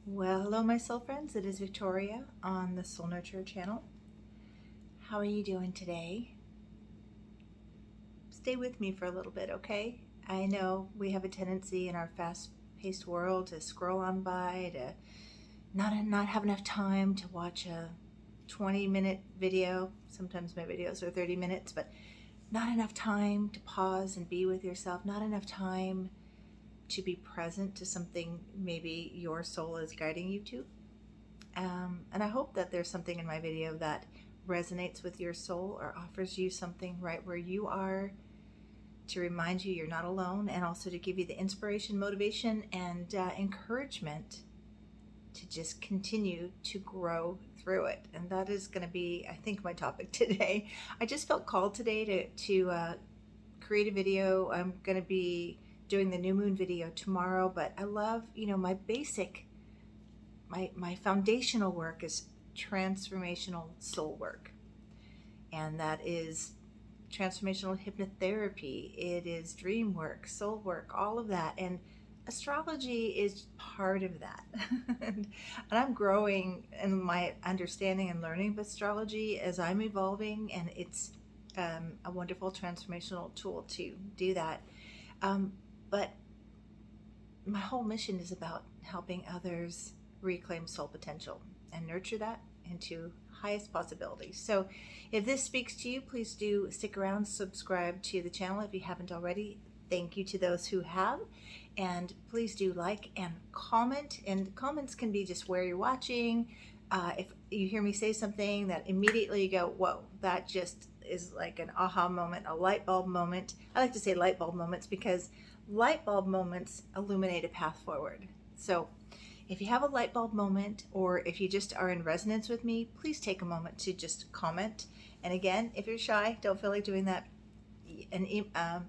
Well, hello, my soul friends. It is Victoria on the Soul Nurture channel. How are you doing today? Stay with me for a little bit, okay? I know we have a tendency in our fast-paced world to scroll on by, to not have enough time to watch a 20-minute video. Sometimes my videos are 30 minutes, but not enough time to pause and be with yourself. Not enough time to be present to something maybe your soul is guiding you to. And I hope that there's something in my video that resonates with your soul or offers you something right where you are, to remind you you're not alone, and also to give you the inspiration, motivation, and encouragement to just continue to grow through it. And that is going to be, I think, my topic today. I just felt called today to create a video. I'm going to be doing the new moon video tomorrow, but I love, my basic, my foundational work is transformational soul work. And that is transformational hypnotherapy. It is dream work, soul work, all of that. And astrology is part of that. and I'm growing in my understanding and learning of astrology as I'm evolving, and it's a wonderful transformational tool to do that. But my whole mission is about helping others reclaim soul potential and nurture that into highest possibilities. So if this speaks to you, please do stick around, subscribe to the channel if you haven't already. Thank you to those who have, and please do like and comment. And comments can be just where you're watching. If you hear me say something that immediately you go, whoa, that just is like an aha moment, a light bulb moment. I like to say light bulb moments because light bulb moments illuminate a path forward. So if you have a light bulb moment, or if you just are in resonance with me, please take a moment to just comment. And again, if you're shy, don't feel like doing that. An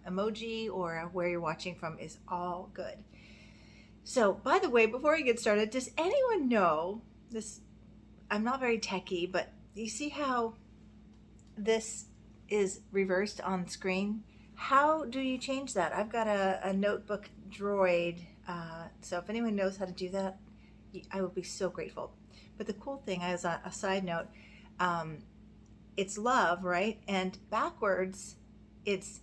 emoji or where you're watching from is all good. So, by the way, before we get started, does anyone know this? I'm not very techie, but you see how this is reversed on screen? How do you change that? I've got a notebook droid, so if anyone knows how to do that, I would be so grateful. But the cool thing, as a side note, it's love, right? And backwards, it's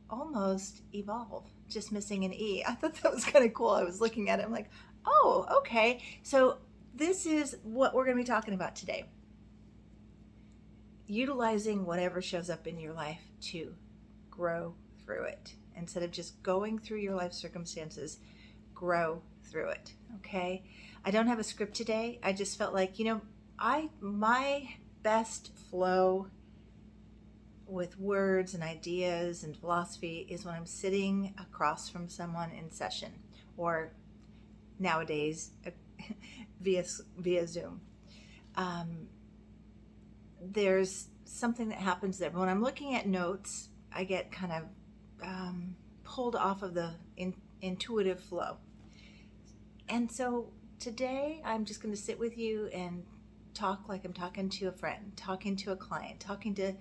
almost evolve, just missing an E. I thought that was kind of cool. I was looking at it, I'm like, oh, okay. So this is what we're going to be talking about today. Utilizing whatever shows up in your life to grow through it. Instead of just going through your life circumstances, grow through it. Okay? I don't have a script today. I just felt like, my best flow with words and ideas and philosophy is when I'm sitting across from someone in session, or nowadays via Zoom. There's something that happens there. But when I'm looking at notes, I get kind of pulled off of the intuitive flow. And so today I'm just going to sit with you and talk like I'm talking to a friend, talking to a client, talking to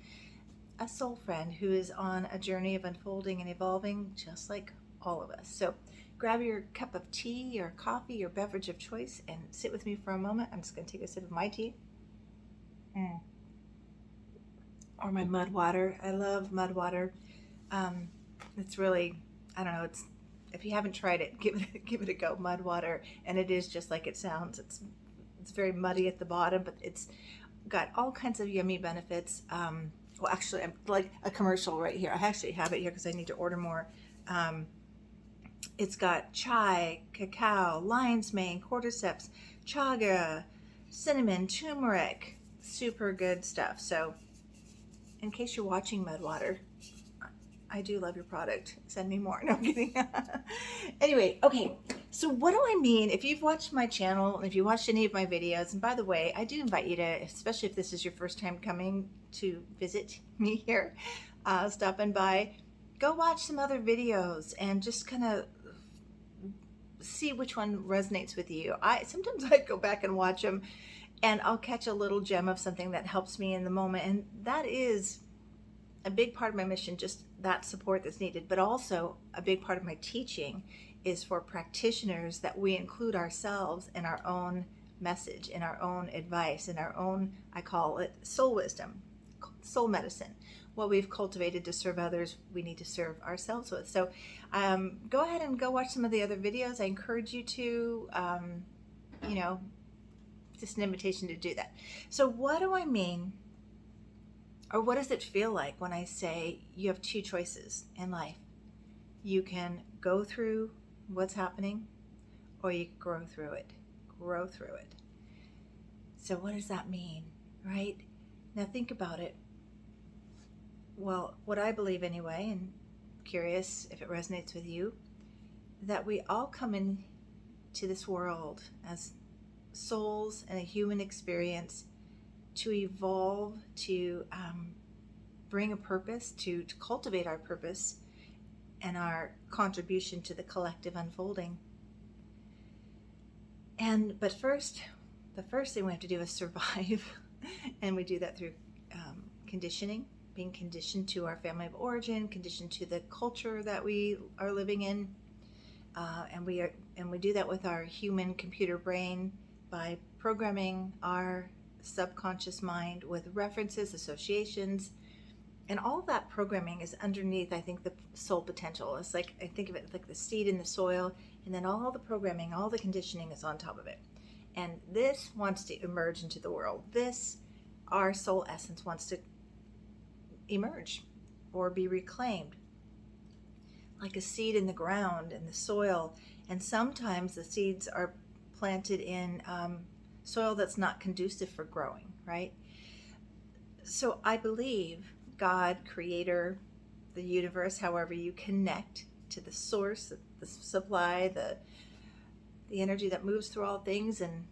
a soul friend who is on a journey of unfolding and evolving, just like all of us. So grab your cup of tea or coffee or beverage of choice and sit with me for a moment. I'm just going to take a sip of my tea. Or my mud water. I love mud water. It's really, I don't know, it's, if you haven't tried it, give it a go. Mud water, and it is just like it sounds. It's very muddy at the bottom, but it's got all kinds of yummy benefits. Well, actually, I'm like a commercial right here. I actually have it here because I need to order more. It's got chai, cacao, lion's mane, cordyceps, chaga, cinnamon, turmeric, super good stuff. So in case you're watching Mudwater, I do love your product. Send me more. No, I'm kidding. Anyway, okay. So what do I mean? If you've watched my channel, if you watched any of my videos, and by the way, I do invite you to, especially if this is your first time coming to visit me here, stopping by, go watch some other videos and just kind of see which one resonates with you. Sometimes I go back and watch them, and I'll catch a little gem of something that helps me in the moment. And that is a big part of my mission, just that support that's needed. But also a big part of my teaching is for practitioners that we include ourselves in our own message, in our own advice, in our own, I call it soul wisdom, soul medicine. What we've cultivated to serve others, we need to serve ourselves with. So go ahead and go watch some of the other videos. I encourage you to, just an invitation to do that. So what do I mean, or what does it feel like when I say you have two choices in life? You can go through what's happening, or you can grow through it. Grow through it. So what does that mean, right? Now think about it. Well, what I believe anyway, and curious if it resonates with you, that we all come into this world as souls and a human experience to evolve, to bring a purpose, to cultivate our purpose and our contribution to the collective unfolding. But first, the first thing we have to do is survive. And we do that through conditioning, being conditioned to our family of origin, conditioned to the culture that we are living in. And we do that with our human computer brain by programming our subconscious mind with references, associations, and all of that programming is underneath, I think, the soul potential. It's like, I think of it like the seed in the soil, and then all the programming, all the conditioning is on top of it. And this wants to emerge into the world. This, our soul essence, wants to emerge or be reclaimed, like a seed in the ground, in the soil. And sometimes the seeds are planted in soil that's not conducive for growing, right? So I believe God, creator, the universe, however you connect to the source, the supply, the energy that moves through all things and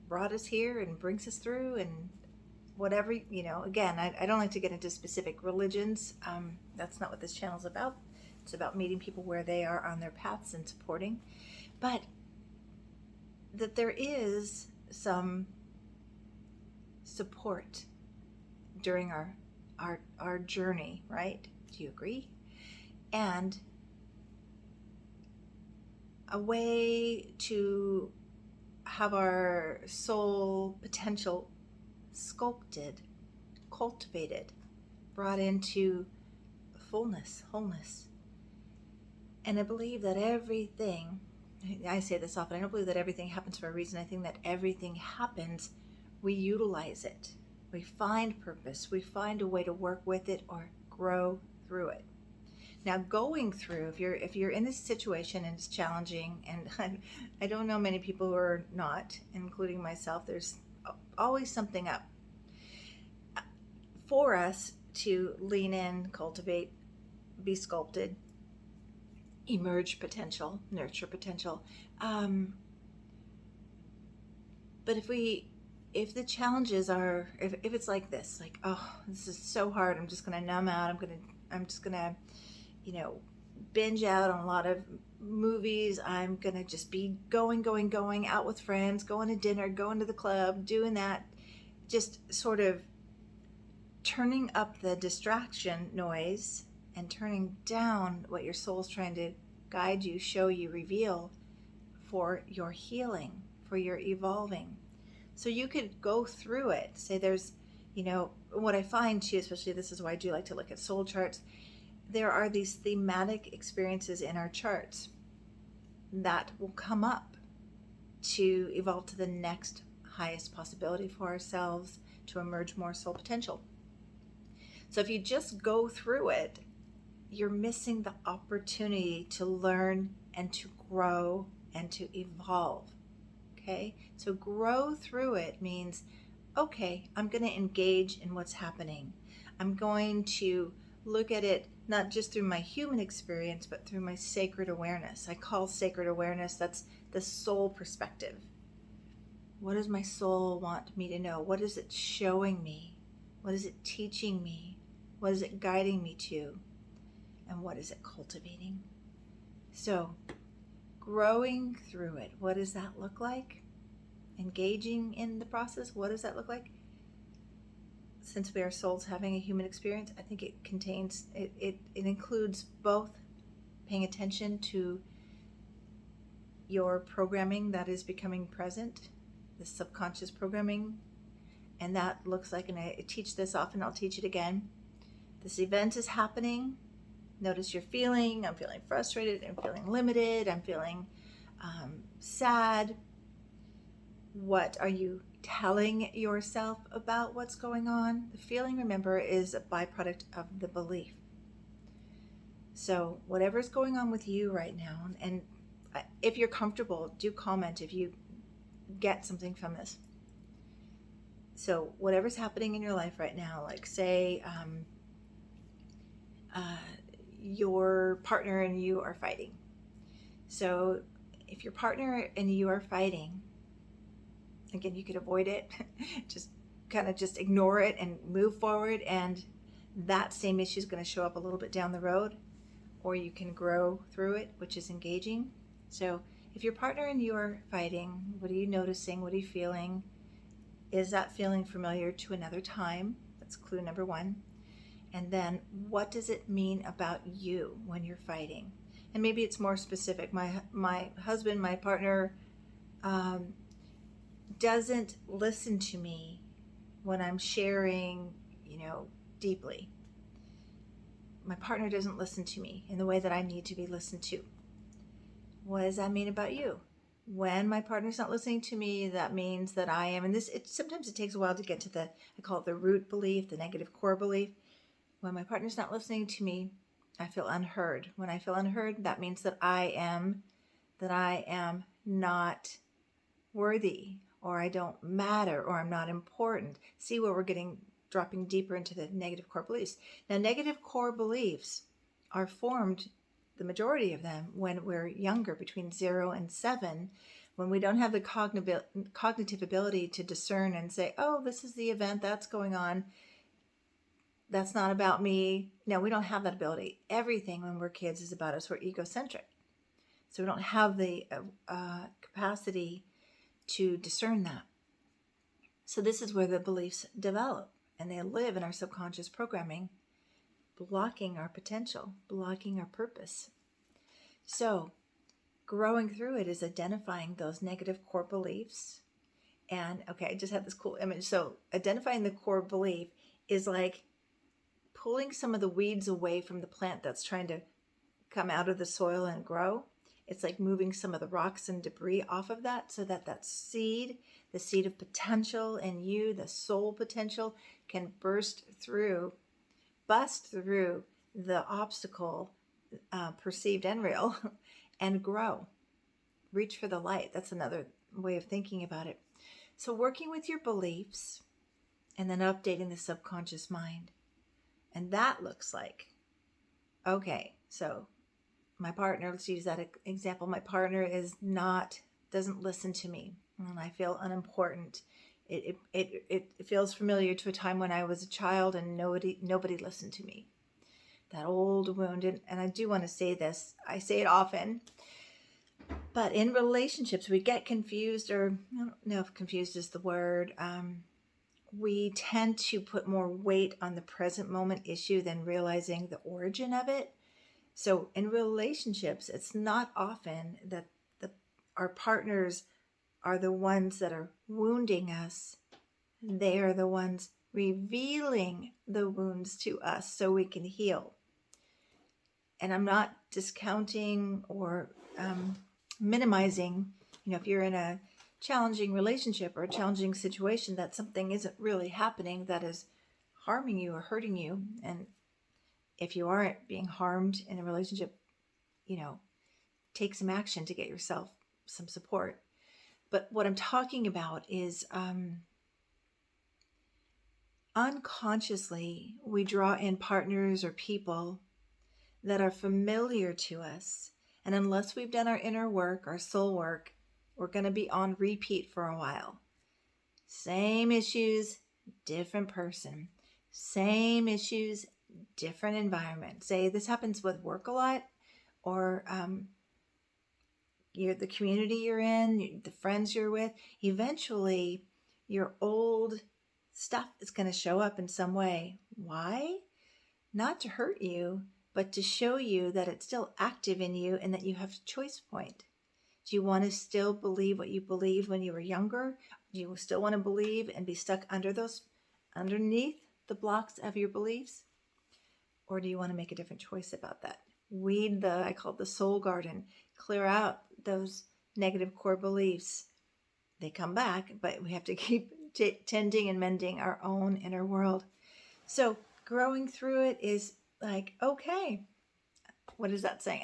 brought us here and brings us through, and whatever, again, I don't like to get into specific religions. That's not what this channel is about. It's about meeting people where they are on their paths and supporting. But that there is some support during our journey, right? Do you agree? And a way to have our soul potential sculpted, cultivated, brought into fullness, wholeness. And I believe that everything, I say this often, I don't believe that everything happens for a reason. I think that everything happens, we utilize it. We find purpose. We find a way to work with it or grow through it. Now, going through, if you're in this situation and it's challenging, and I don't know many people who are not, including myself, there's always something up for us to lean in, cultivate, be sculpted, emerge potential, nurture potential. But if the challenges are, if it's like this, like, oh, this is so hard, I'm just gonna numb out, I'm just gonna binge out on a lot of movies, I'm gonna just be going out with friends, going to dinner, going to the club, doing that, just sort of turning up the distraction noise and turning down what your soul's trying to guide you, show you, reveal for your healing, for your evolving. So you could go through it. Say there's, what I find too, especially this is why I do like to look at soul charts, there are these thematic experiences in our charts that will come up to evolve to the next highest possibility for ourselves, to emerge more soul potential. So if you just go through it, you're missing the opportunity to learn and to grow and to evolve. Okay? So grow through it means, okay, I'm going to engage in what's happening. I'm going to look at it not just through my human experience, but through my sacred awareness. I call sacred awareness, that's the soul perspective. What does my soul want me to know? What is it showing me? What is it teaching me? What is it guiding me to? And what is it cultivating? So, growing through it, what does that look like? Engaging in the process, what does that look like? Since we are souls having a human experience, I think it includes both paying attention to your programming that is becoming present, the subconscious programming. And that looks like, and I teach this often, I'll teach it again. This event is happening. Notice you're feeling, I'm feeling frustrated, I'm feeling limited, I'm feeling sad. What are you telling yourself about what's going on? The feeling, remember, is a byproduct of the belief. So whatever's going on with you right now, and if you're comfortable, do comment if you get something from this. So whatever's happening in your life right now, like say your partner and you are fighting. So if your partner and you are fighting, again, you could avoid it, just ignore it and move forward, and that same issue is going to show up a little bit down the road, or you can grow through it, which is engaging. So if your partner and you are fighting, what are you noticing? What are you feeling? Is that feeling familiar to another time? That's clue number one. And then what does it mean about you when you're fighting? And maybe it's more specific. My husband, my partner, doesn't listen to me when I'm sharing, deeply. My partner doesn't listen to me in the way that I need to be listened to. What does that mean about you? When my partner's not listening to me, that means that I am, and sometimes it takes a while to get to I call it the root belief, the negative core belief. When my partner's not listening to me, I feel unheard. When I feel unheard, that means that I am not worthy, or I don't matter, or I'm not important. See where we're dropping deeper into the negative core beliefs. Now, negative core beliefs are formed, the majority of them, when we're younger, between 0 and 7, when we don't have the cognitive ability to discern and say, oh, this is the event that's going on. That's not about me. No, we don't have that ability. Everything when we're kids is about us. We're egocentric. So we don't have the capacity to discern that. So this is where the beliefs develop, and they live in our subconscious programming, blocking our potential, blocking our purpose. So growing through it is identifying those negative core beliefs. And okay, I just had this cool image. So identifying the core belief is like pulling some of the weeds away from the plant that's trying to come out of the soil and grow. It's like moving some of the rocks and debris off of that, so that seed, the seed of potential in you, the soul potential, can bust through the obstacle, perceived and real, and grow. Reach for the light. That's another way of thinking about it. So working with your beliefs and then updating the subconscious mind. And that looks like, okay, so my partner, let's use that example. My partner doesn't listen to me, and I feel unimportant. It feels familiar to a time when I was a child and nobody listened to me. That old wound, and I do want to say this. I say it often, but in relationships we get confused, or I don't know if confused is the word. We tend to put more weight on the present moment issue than realizing the origin of it. So in relationships, it's not often that our partners are the ones that are wounding us. They are the ones revealing the wounds to us so we can heal. And I'm not discounting or minimizing, if you're in a challenging relationship or a challenging situation, that something isn't really happening that is harming you or hurting you. And if you aren't being harmed in a relationship, take some action to get yourself some support. But what I'm talking about is unconsciously we draw in partners or people that are familiar to us. And unless we've done our inner work, our soul work, we're going to be on repeat for a while. Same issues, different person. Same issues, different environment. Say this happens with work a lot, or the community you're in, the friends you're with. Eventually, your old stuff is going to show up in some way. Why? Not to hurt you, but to show you that it's still active in you and that you have a choice point. Do you want to still believe what you believed when you were younger? Do you still want to believe and be stuck underneath the blocks of your beliefs? Or do you want to make a different choice about that? Weed I call it the soul garden, clear out those negative core beliefs. They come back, but we have to keep tending and mending our own inner world. So growing through it is like, okay, what is that saying?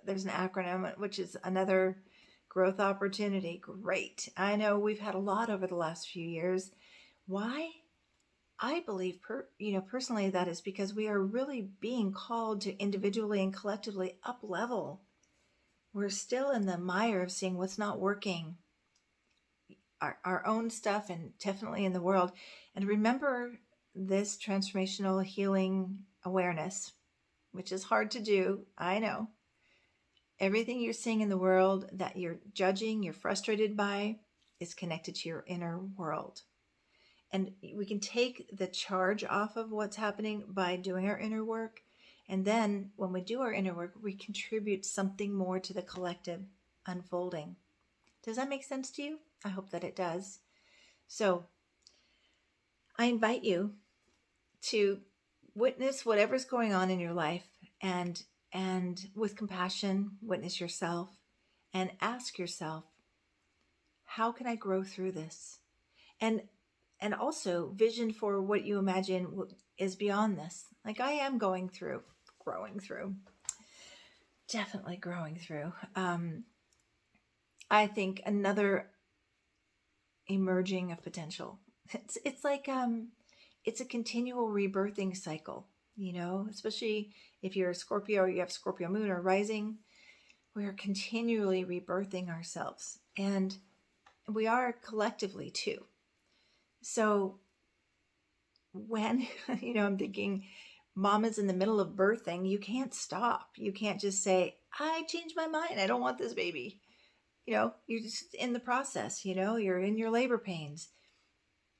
There's an acronym, which is another growth opportunity. Great. I know we've had a lot over the last few years. Why? I believe, personally, that is because we are really being called to individually and collectively up level. We're still in the mire of seeing what's not working, our own stuff, and definitely in the world. And remember this transformational healing awareness, which is hard to do. I know. Everything you're seeing in the world that you're judging, you're frustrated by, is connected to your inner world. And we can take the charge off of what's happening by doing our inner work. And then when we do our inner work, we contribute something more to the collective unfolding. Does that make sense to you? I hope that it does. So I invite you to witness whatever's going on in your life and with compassion, witness yourself and ask yourself, how can I grow through this? And also vision for what you imagine is beyond this. Like I am growing through, definitely growing through. I think another emerging of potential. It's like it's a continual rebirthing cycle, especially if you're a Scorpio or you have Scorpio moon or rising. We are continually rebirthing ourselves, and we are collectively too. So when, I'm thinking mama's in the middle of birthing, you can't stop. You can't just say, I changed my mind. I don't want this baby. You're just in the process, you're in your labor pains.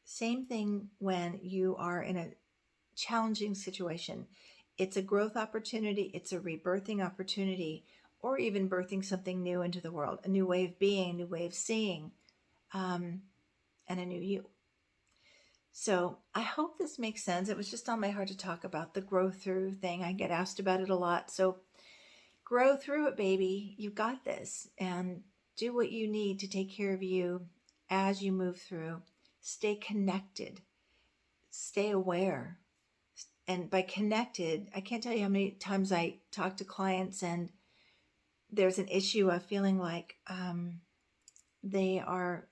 Same thing when you are in a challenging situation. It's a growth opportunity. It's a rebirthing opportunity, or even birthing something new into the world, a new way of being, a new way of seeing, and a new you. So I hope this makes sense. It was just on my heart to talk about the grow through thing. I get asked about it a lot. So grow through it, baby. You got this. And do what you need to take care of you as you move through. Stay connected. Stay aware. And by connected, I can't tell you how many times I talk to clients and there's an issue of feeling like they are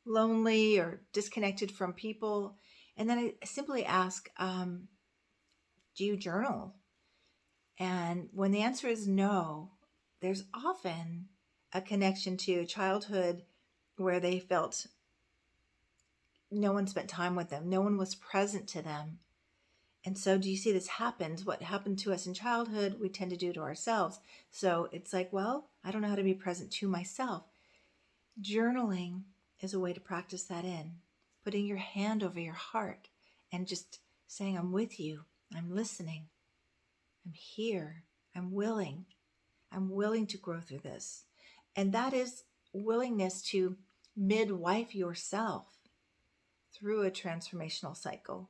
lonely or disconnected from people. And then I simply ask, do you journal? And when the answer is no, there's often a connection to childhood where they felt no one spent time with them. No one was present to them. And so do you see this happens? What happened to us in childhood, we tend to do to ourselves. So it's like, well, I don't know how to be present to myself. Journaling is a way to practice that in. Putting your hand over your heart and just saying, I'm with you. I'm listening. I'm here. I'm willing to grow through this. And that is willingness to midwife yourself through a transformational cycle.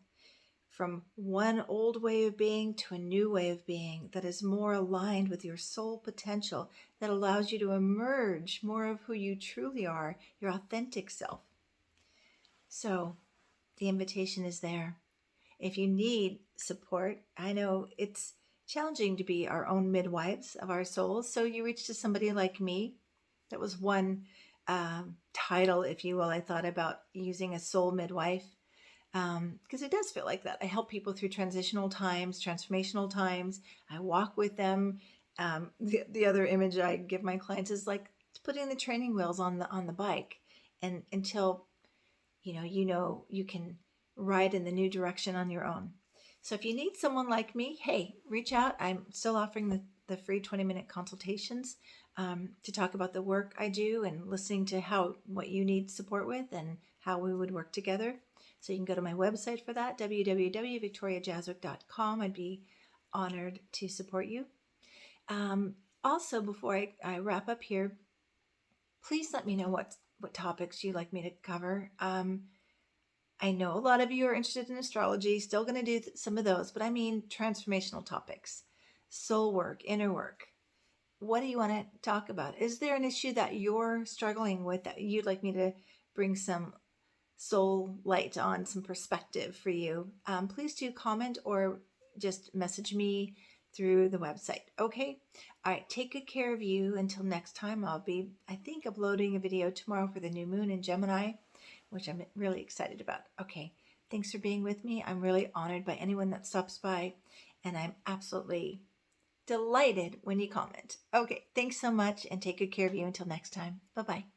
From one old way of being to a new way of being that is more aligned with your soul potential, that allows you to emerge more of who you truly are, your authentic self. So the invitation is there. If you need support, I know it's challenging to be our own midwives of our souls. So you reach to somebody like me. That was one title, if you will, I thought about using, a soul midwife. Because it does feel like that. I help people through transitional times, transformational times. I walk with them. The other image I give my clients is like putting the training wheels on the bike, and until you can ride in the new direction on your own. So if you need someone like me, hey, reach out. I'm still offering the free 20-minute consultations to talk about the work I do and listening to what you need support with and how we would work together. So you can go to my website for that, www.victoriajazwick.com. I'd be honored to support you. Also, before I wrap up here, please let me know what topics you'd like me to cover. I know a lot of you are interested in astrology, still going to do some of those, but I mean transformational topics, soul work, inner work. What do you want to talk about? Is there an issue that you're struggling with that you'd like me to bring some soul light on, some perspective for you? Please do comment or just message me through the website. Okay. All right. Take good care of you. Until next time, I'll be, I think, uploading a video tomorrow for the new moon in Gemini, which I'm really excited about. Okay. Thanks for being with me. I'm really honored by anyone that stops by, and I'm absolutely delighted when you comment. Okay. Thanks so much, and take good care of you until next time. Bye-bye.